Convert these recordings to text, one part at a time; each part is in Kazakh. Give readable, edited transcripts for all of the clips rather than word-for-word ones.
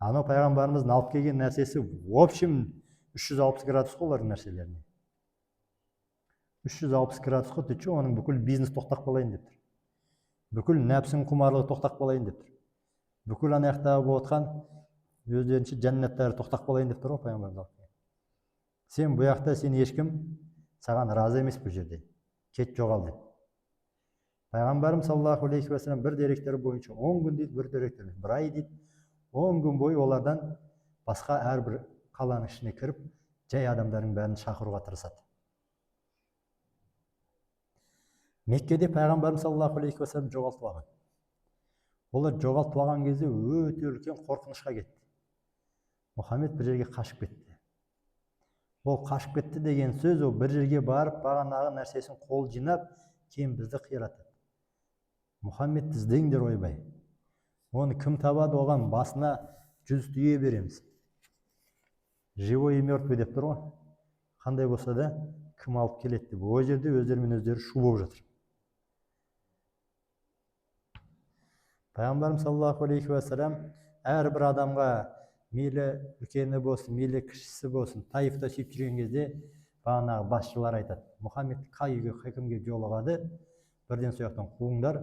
Анау пайғамбарымыздың алып келген нәрсесі в общем 360 градус қой олардың нәрселеріне. 360 градус қой, ты че, оның бүкіл бизнес тоқтап қалайын деп тұр. Бүкіл нәпсінің құмарлығы тоқтап қалайын деп тұр. Бүкіл ана жақтағы болып отқан өздерінше жәннаттары тоқтап қалайын деп тұр ғой пайғамбарымыз. Сен бұл жақта, сен ешкім саған разы емес бұл жерде. Кет жоғал деп. Пайғамбарымыз саллаллаху алейхи ва саллям бір деректері бойынша 10 күн дейді, бір деректері бір ай дейді. 10 күн бойы олардан басқа әрбір қаланың ішіне кіріп, жай адамдардың бәрін шақыруға тырысады. Меккеде пайғамбарымыз саллаллаху алейхи ва саллям жоғалтып алған. Олар жоғалтып алған кезде өте үлкен қорқынышқа кетті. Мұхаммед бір жерге қашып кетті. Ол қашып кетті деген сөз, ол бір жерге барып, бағанағы нәрсесін қол жинап, кейін бізді қиратады. Мұхаммедті іздеңдер ойбай. Оны кім табады, оған басына 100 түйе береміз. Живой и мертвый деп тұр ғой. Қандай болса да кім алып келеді деп. Ол жерде өздерімен өздері шу болып жатыр. Пайғамбарымыз саллаллаху алейхи ва саллям әрбір адамға, мейлі үлкені болсын, мейлі кішісі болсын, Таифта сөйтіп жүрген кезде бағанағы басшылар айтады: Мұхаммед қай үйге, қай кімге жолығады, бірден сол жақтан қуыңдар,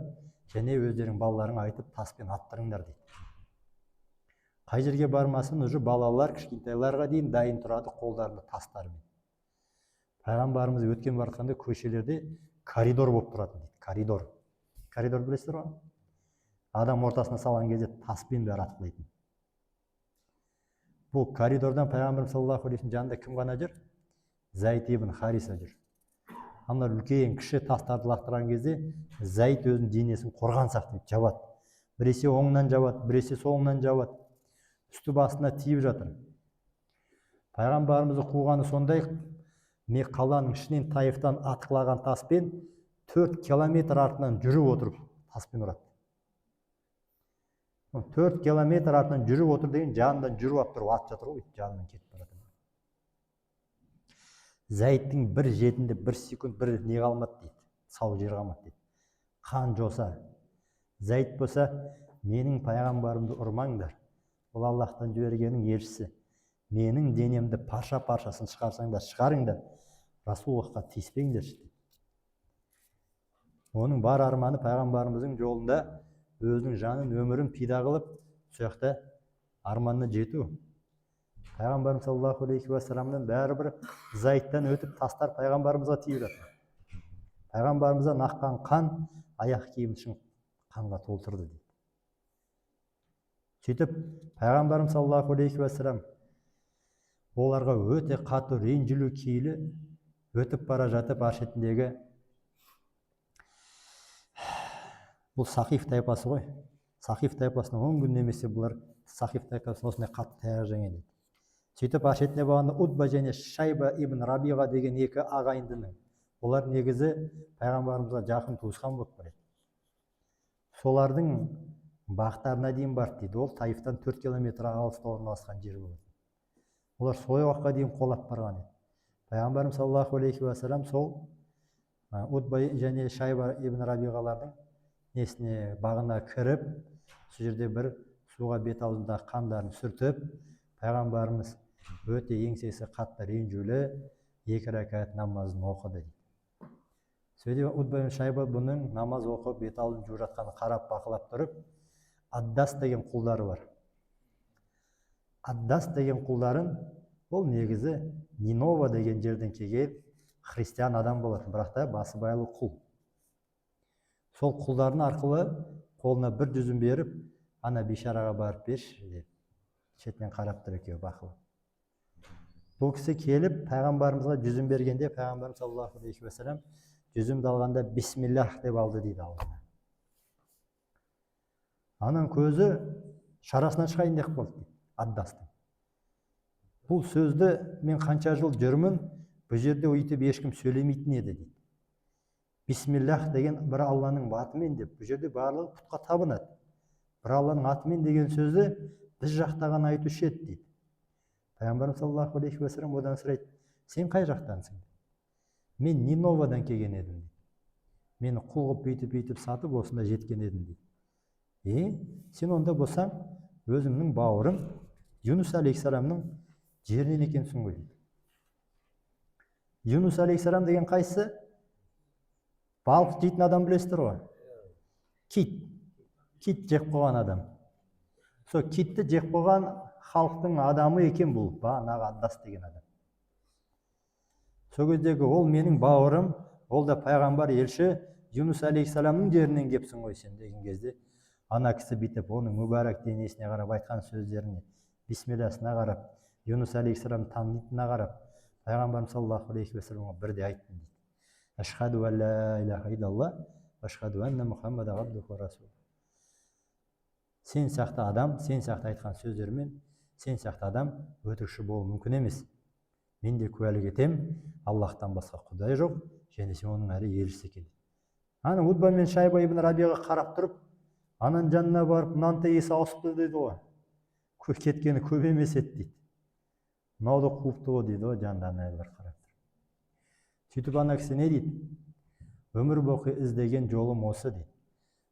және өздерің балаларыңа айтып таспен аттырыңдар дейді. Қай жерге бармасын, уже балалар кішкентайларға дейін дайын тұрады қолдарында тастарымен. Пайғамбарымыз өткен баратқанда көшелерде коридор болып тұратын дейді. Коридор. Коридор білесіздер ғой? Адам ортасына салған кезде таспен бәрі атқылайтын. Бұл коридордан пайғамбарымыз саллаллаху алейхи ва саллям жанында кім ғана жүр? Зайд ибн Хариса жүр. Аналар үлкен кіші тастарды лақтырған кезде Зайд өзінің денесін қорған сақтайды, жабады. Біресе оңынан жабады, біресе солынан жабады. Үсті басына тиіп жатыр. Пайғамбарымызды қуғаны сондай, қаланың ішінен Таифтан атқылаған таспен 4 километр артынан жүріп отырып таспен ұрады. 4 километр артынан жүріп отыр деген жанынан жүріп алып тұрып ат жатыр ғой, жанынан кетіп барады. Зайдтың бір жетінде 1 секунд бір не қалмады дейді, сау жер қалмады дейді. Қан жоса. Зайд болса, менің пайғамбарымды ұрмаңдар, ол Аллахтан жібергеннің елшісі. Менің денемді парша-паршасын шығарсаңдар, шығарыңдар, Расуллахқа тиіспеңдер. Оның бар арманы пайғамбарымыздың жолында өзінің жанын, өмірін пида қылып, сол жақта арманына жету. Пайғамбарымыз саллаллаху алейхи ва салламнан бәрібір Зайдтан өтіп тастар пайғамбарымызға тиіп жатыр. Пайғамбарымыздан аққан қан аяқ киімін шын қанға толтырды дейді. Сөйтіп пайғамбарымыз саллаллаху алейхи ва саллям оларға өте қатты ренжілу киілі өтіп бара жатып ар шетіндегі бұл Сақиф тайпасы ғой. Сақиф тайпасына 10 күн немесе бұлар Сақиф тайпасына осындай қатты таяқ жеген дейді. Сөйтіп ар шетіне бағанда Утба және Шайба ибн Рабиға деген екі ағайындының. Олар негізі пайғамбарымызға жақын туысқан болып барады. Солардың бақтарына дейін барды дейді. Ол Таифтан 4 километр алыста орналасқан жер болады. Олар сол уақытқа дейін қолап барған еді. Пайғамбарымыз саллаллаху алейхи ва саллям сол Утба және Шайба ибн Рабиғалардың несіне бағына кіріп, сол жерде бір суға бет аузында қандарын сүртіп, пайғамбарымыз өте еңсесі қатты ренжулі 2 рәкат намазын оқыды дейді. Сөйтіп Утба мен Шайба бұның намаз оқып, бет аузын жуып жатқанын қарап бақылап тұрып, Аддас деген құлдары бар. Аддас деген құлдарын ол негізі Нинова деген жерден келген христиан адам болатын, бірақ та басы байлы құл. Сол құлдарын арқылы қолына бір жүзін беріп, ана бейшараға барып берші деп шетінен қарап тұр екеуі бақылап. Бұл кісі келіп пайғамбарымызға жүзін бергенде пайғамбарымыз саллаллаху алейхи ва саллям жүзімді алғанда бисмиллах деп алды дейді аузына. Ананың көзі шарасынан шығайын деп қалды дейді Аддастың. Бұл сөзді мен қанша жыл жүрмін, бұл жерде өйтіп ешкім сөйлемейтін еді дейді. Бисмиллах деген бір Алланың атымен деп, бұл жерде барлығы пұтқа табынады. Бір Алланың атымен деген сөзді біз жақтаған айтушы еді дейді. Пайғамбарымыз саллаллаху алейхи ва саллям одан сұрайды: сен қай жақтансың? Мен Ниновадан келген едім дейді. Мені құл қылып бүйтіп сатып осында жеткен едім дейді. Сен онда болсаң, өзімнің бауырым Юнус алейхисаламның жерінен екенсің ғой дейді. Юнус алейхисалам деген қайсысы? Балық жейтін адам білесіздер ғой. Кит жеп қойған адам. Сол китті жеп қойған халықтың адамы екен бұл, бағанағы Аддас деген адам. Сол кездегі ол менің бауырым, ол да пайғамбар елші Юнус алейхисаламның жерінен кепсің ғой сен деген кезде, ана кісі бүйтіп оның мүбәрак денесіне қарап айтқан сөздеріне, бисмилласына қарап, Юнус алейхисалам танитынына қарап, пайғамбарымыз саллаллаху алейхи уассаламға бірде айттым дейді. Ашхаду ан ла илаха иллаллах, ашхаду анна Мухаммада абдуху расул. Сен сияқты адам, сен сияқты айтқан сөздермен, сен сияқты адам өтірікші болу мүмкін емес. Мен де куәлік етем, Аллахтан басқа құдай жоқ, және сен оның әрі елшісі екен. Ана Утба мен Шайба ибн Рабиға қарап тұрып, ананың жанына барып, мынанта есі ауысыпты дейді ғой. Кеткені көп емес еді дейді. Мынауды қуыпты ғой дейді ғой, жанында аналар қарап тұр. Сөйтіп ана кісі не дейді? Өмір бойы іздеген жолым осы дейді.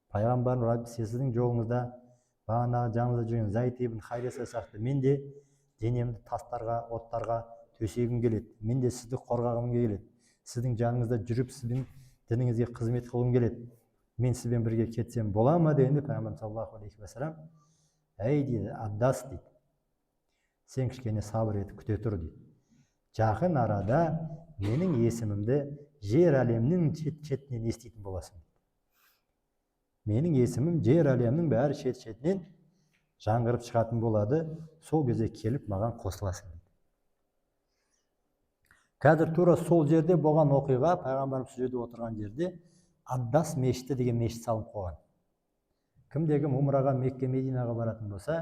Пайғамбарым сіздің жолыңызда бағанағы жаныңызда жүрген Зайд ибн Хариса сияқты мен де денемді тастарға, оттарға төсегім келеді. Мен де сізді қорғағым келеді. Сіздің жаныңызда жүріп, сіздің дініңізге қызмет қылғым келеді. Мен сізбен бірге кетсем бола ма дегенде пайғамбарымыз саллаллаху алейхи уассалам, әй дейді, Аддас дейді, сен кішкене сабыр етіп күте тұр дейді. Жақын арада менің есімімді жер әлемнің шет-шетінен еститін боласың дейді. Менің есімім жер әлемнің бәрі шет-шетінен жаңғырып шығатын болады, сол кезде келіп маған қосыласың дейді. Қазір тура сол жерде болған оқиға, пайғамбарымыз сол жерде отырған жерде Аддас мешіті деген мешіт салынып қойған. Кімде-кім умраға, Мекке, Мединаға баратын болса,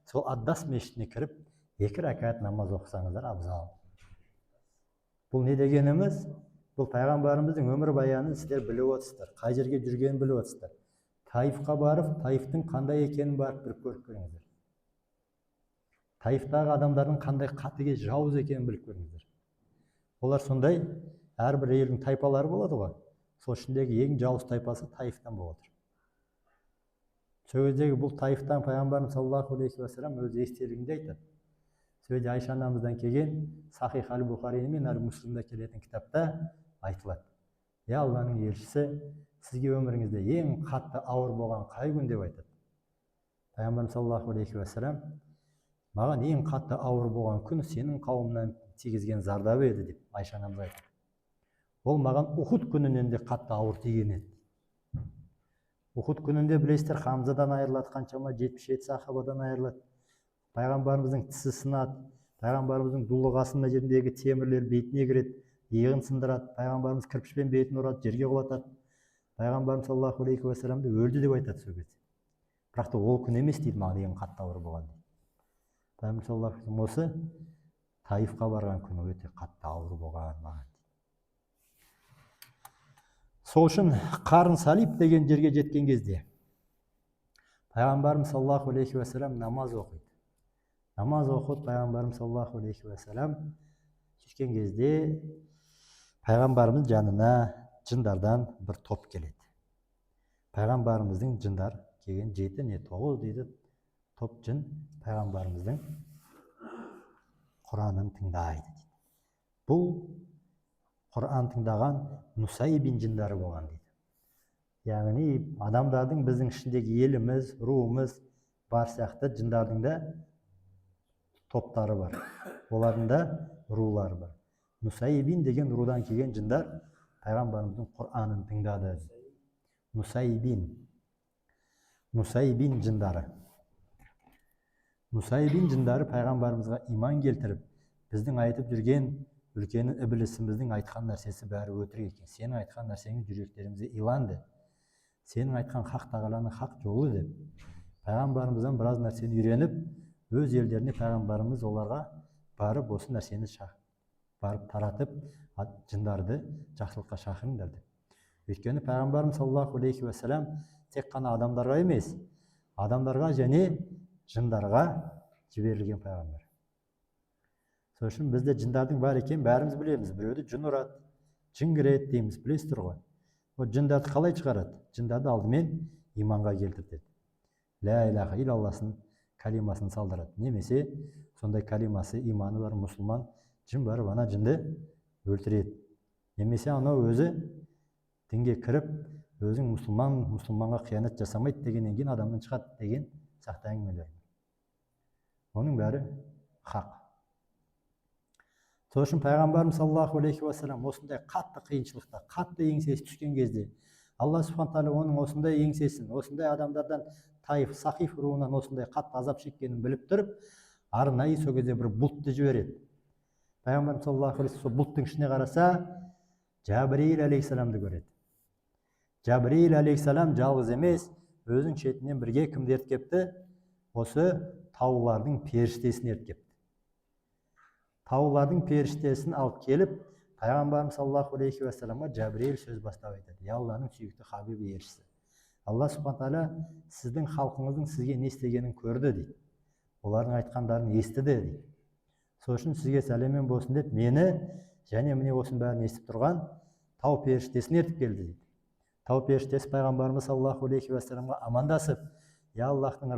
сол Аддас мешітіне кіріп, 2 рәкат намаз оқысаңыздар абзал. Бұл не дегеніміз? Бұл пайғамбарымыздың өмір баянын сіздер біліп отырсыздар, қай жерге жүргенін біліп отырсыздар. Таифқа барып, Таифтың қандай екенін барып біліп көріп көріңіздер. Таифтағы адамдардың қандай қатыгез жауыз екенін біліп көріңіздер. Олар сондай, әрбір елдің тайпалары болады ғой. Сол ішіндегі ең жауыз тайпасы Таифтан болып отыр. Сол кездегі бұл Таифтан пайғамбарымыз саллаллаху алейхи уассалам өз естелігінде айтады. Сол жерде Айша анамыздан келген Сахих аль-Бухари мен Аль-Муслимда келетін кітапта айтылады. Я Алланың елшісі, сізге өміріңізде ең қатты ауыр болған қай күн деп айтады. Пайғамбарымыз саллаллаху алейхи уассалам, маған ең қатты ауыр болған күн сенің қауымнан тигізген зардабы еді деп Айша анамыз айтады. Ол маған Ухуд күнінен де қатты ауыр тиген еді. Ухуд күнінде білесіздер, Хамзадан айырылады, қаншама 77 сахабадан айырылады. Пайғамбарымыздың тісі сынады, пайғамбарымыздың дулығасының жеріндегі темірлер бетіне кіреді, иығын сындырады, пайғамбарымыз кірпішпен бетін ұрады, жерге құлатады. Пайғамбарымыз саллаллаху алейхи уассаламды өлді деп айтады сол кезде. Бірақ та ол күн емес дейді, маған ең қатты ауыр болған дейді. Пайғамбарымыз саллаллаху алейхи уассалам осы Таифқа барған күні өте қатты ауыр болған маған. Сол үшін Қарын Салиб деген жерге жеткен кезде пайғамбарымыз саллаллаху алейхи уассалам намаз оқиды. Намаз оқып пайғамбарымыз саллаллаху алейхи уассалам жеткен кезде пайғамбарымыз жанына жындардан бір топ келеді. Пайғамбарымыздың жындар келген 7 не 9 дейді топ жын пайғамбарымыздың Құранын тыңдайды. Бұл Құран тыңдаған Нусайбин жындары болған дейді. Яғни адамдардың біздің ішіндегі еліміз, руымыз бар сияқты жындардың да топтары бар. Олардың да рулары бар. Нусайбин деген рудан келген жындар пайғамбарымыздың Құранын тыңдады. Нусайбин жындары. Нусайбин жындары пайғамбарымызға иман келтіріп, біздің айтып жүрген үлкені іблісіміздің айтқан нәрсесі бәрі өтірік екен. Сенің айтқан нәрсеңіз жүректерімізде иланды. Сенің айтқан хақ тағаланың хақ жолы деп. Пайғамбарымыздан біраз нәрсені үйреніп, өз елдеріне пайғамбарымыз оларға барып осы нәрсені барып таратып, жындарды жақсылыққа шақырыңдар деп. Өйткені пайғамбарымыз саллаллаху алейхи уассалам тек қана адамдарға емес, адамдарға және жындарға жіберілген пайғамбар. Сол үшін бізде жындардың бар екен, бәріміз білеміз. Біреуді жын ұрады, жын кіреді дейміз, білесіздер ғой. Ол жындарды қалай шығарады? Жындарды алдымен иманға келтіреді. Ля илаха иллаллахын калимасын салдырады. Немесе сондай калимасы иманы бар мұсылман жын барып ана жынды өлтіреді. Немесе анау өзі дінге кіріп өзің мұсылманға қиянат жасамайды дегеннен кейін адамнан шығады деген сақты әңгімелер. Оның бәрі хақ. Сол үшін пайғамбарымыз саллаллаху алейхи уассалам осындай қатты қиыншылықта, қатты еңсесі түскен кезде Алла субхана тағала оның осындай еңсесін, осындай адамдардан Таиф, Сақиф руынан осындай қатты азап шеккенін біліп тұрып, арнайы сол кезде бір бұлтты жібереді. Пайғамбарымыз саллаллаху алейхи уассалам бұлттың ішіне қараса, Жабриил алейхиссаламды көреді. Жабриил алейхиссалам жалғыз емес, өзінің шетінен бірге кімді ертіп кепті? Осы таулардың періштесін ертіп кепті. Таулардың періштесін алып келіп, пайғамбарымыз саллаллаху алейхи уассаламға Жабриил сөз бастап айтады. Алланың сүйікті хабибі елшісі. Алла субхана тағала сіздің халқыңыздың сізге не істегенін көрді дейді. Олардың айтқандарын естіді дейді. Сол үшін сізге сәлеммен болсын деп мені және міне осының бәрін естіп тұрған тау періштесін ертіп келді дейді. Тау періштесі пайғамбарымыз саллаллаху алейхи уассаламға амандасып, я Аллахтың